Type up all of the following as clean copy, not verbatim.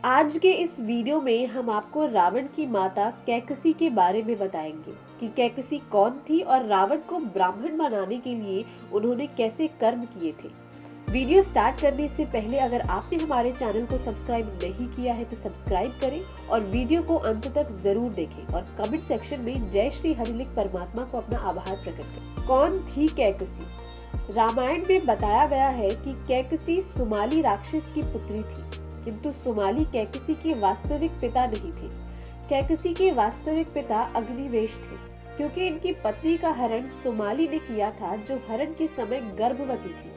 आज के इस वीडियो में हम आपको रावण की माता कैकसी के बारे में बताएंगे कि कैकसी कौन थी और रावण को ब्राह्मण बनाने के लिए उन्होंने कैसे कर्म किए थे। वीडियो स्टार्ट करने से पहले अगर आपने हमारे चैनल को सब्सक्राइब नहीं किया है तो सब्सक्राइब करें और वीडियो को अंत तक जरूर देखें और कमेंट सेक्शन में जय श्री हरिलिख परमात्मा को अपना आभार प्रकट करें। कौन थी कैकसी? रामायण में बताया गया है कि कैकसी सुमाली राक्षस की पुत्री थी, किंतु सुमाली कैकसी के वास्तविक पिता नहीं थे। कैकसी के वास्तविक पिता अग्निवेश थे, क्योंकि इनकी पत्नी का हरण सुमाली ने किया था, जो हरण के समय गर्भवती थी।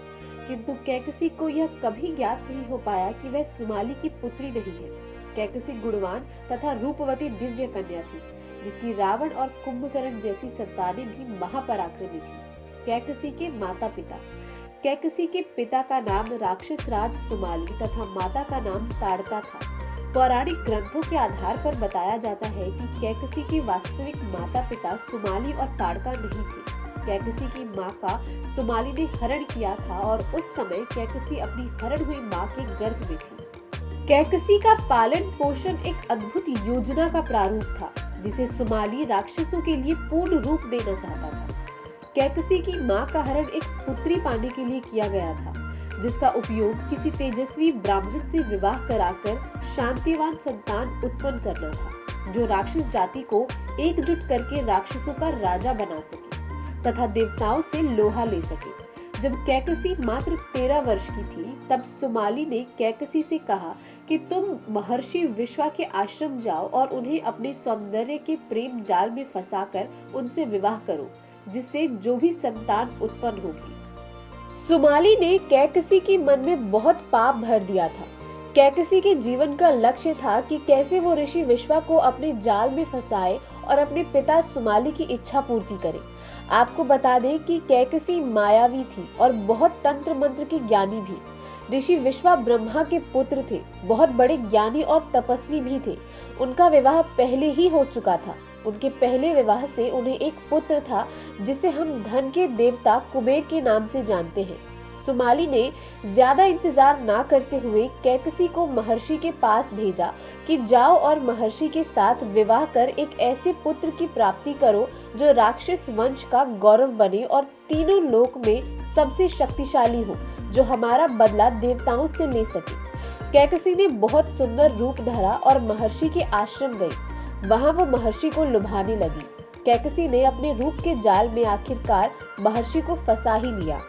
किंतु कैकसी को यह कभी ज्ञात नहीं हो पाया कि वह सुमाली की पुत्री नहीं है। कैकसी गुणवान तथा रूपवती दिव्य कन्या थी, जिसकी रावण और कुंभकर्ण जैसी संतानें भी महापराक्रमी थी। कैकसी के माता पिता। कैकसी के पिता का नाम राक्षस राज सुमाली तथा माता का नाम ताड़का था। पौराणिक ग्रंथों के आधार पर बताया जाता है कि कैकसी के वास्तविक माता पिता सुमाली और ताड़का नहीं थे। कैकसी की मां का सुमाली ने हरण किया था और उस समय कैकसी अपनी हरण हुई मां के गर्भ में थी। कैकसी का पालन पोषण एक अद्भुत योजना का प्रारूप था, जिसे सुमाली राक्षसों के लिए पूर्ण रूप देना चाहता था। कैकसी की मां का हरण एक पुत्री पाने के लिए किया गया था, जिसका उपयोग किसी तेजस्वी ब्राह्मण से विवाह कराकर शांतिवान संतान उत्पन्न करना था, जो राक्षस जाति को एकजुट करके राक्षसों का राजा बना सके तथा देवताओं से लोहा ले सके। जब कैकसी मात्र 13 वर्ष की थी, तब सुमाली ने कैकसी से कहा कि तुम महर्षि विश्वा के आश्रम जाओ और उन्हें अपने सौंदर्य के प्रेम जाल में फंसाकर उनसे विवाह करो, जिससे जो भी संतान उत्पन्न होगी। सुमाली ने कैकसी के मन में बहुत पाप भर दिया था। कैकसी के जीवन का लक्ष्य था कि कैसे वो ऋषि विश्वा को अपने जाल में फंसाए और अपने पिता सुमाली की इच्छा पूर्ति करे। आपको बता दें कि कैकसी मायावी थी और बहुत तंत्र मंत्र की ज्ञानी भी। ऋषि विश्वा ब्रह्मा के पुत्र थे, बहुत बड़े ज्ञानी और तपस्वी भी थे। उनका विवाह पहले ही हो चुका था। उनके पहले विवाह से उन्हें एक पुत्र था, जिसे हम धन के देवता कुबेर के नाम से जानते हैं। सुमाली ने ज्यादा इंतजार ना करते हुए कैकसी को महर्षि के पास भेजा कि जाओ और महर्षि के साथ विवाह कर एक ऐसे पुत्र की प्राप्ति करो जो राक्षस वंश का गौरव बने और तीनों लोक में सबसे शक्तिशाली हो, जो हमारा बदला देवताओं से ले सके। कैकसी ने बहुत सुंदर रूप धरा और महर्षि के आश्रम गई। वहां वो महर्षि को लुभाने लगी। कैकसी ने अपने रूप के जाल में आखिरकार महर्षि को फंसा ही लिया।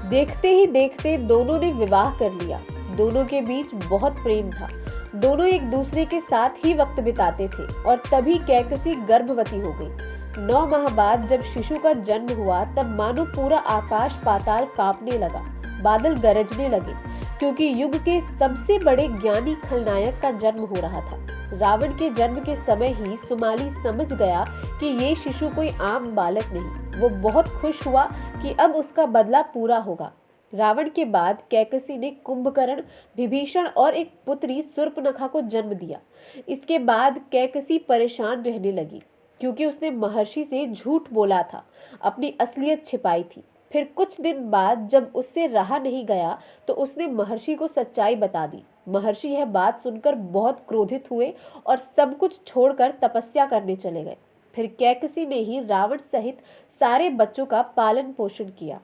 देखते ही देखते दोनों ने विवाह कर लिया। दोनों के बीच बहुत प्रेम था। दोनों एक दूसरे के साथ ही वक्त बिताते थे और तभी कैकसी गर्भवती हो गई। 9 माह बाद जब शिशु का जन्म हुआ, तब मानो पूरा आकाश पाताल कांपने लगा, बादल गरजने लगे, क्योंकि युग के सबसे बड़े ज्ञानी खलनायक का जन्म हो रहा था। रावण के जन्म के समय ही सुमाली समझ गया कि ये शिशु कोई आम बालक नहीं। वो बहुत खुश हुआ कि अब उसका बदला पूरा होगा। रावण के बाद कैकसी ने कुंभकर्ण, विभीषण और एक पुत्री शूर्पणखा को जन्म दिया। इसके बाद कैकसी परेशान रहने लगी, क्योंकि उसने महर्षि से झूठ बोला था, अपनी असलियत छिपाई थी। फिर कुछ दिन बाद जब उससे रहा नहीं गया, तो उसने महर्षि को सच्चाई बता दी। महर्षि यह बात सुनकर बहुत क्रोधित हुए और सब कुछ छोड़कर तपस्या करने चले गए। फिर कैकसी ने ही रावण सहित सारे बच्चों का पालन पोषण किया।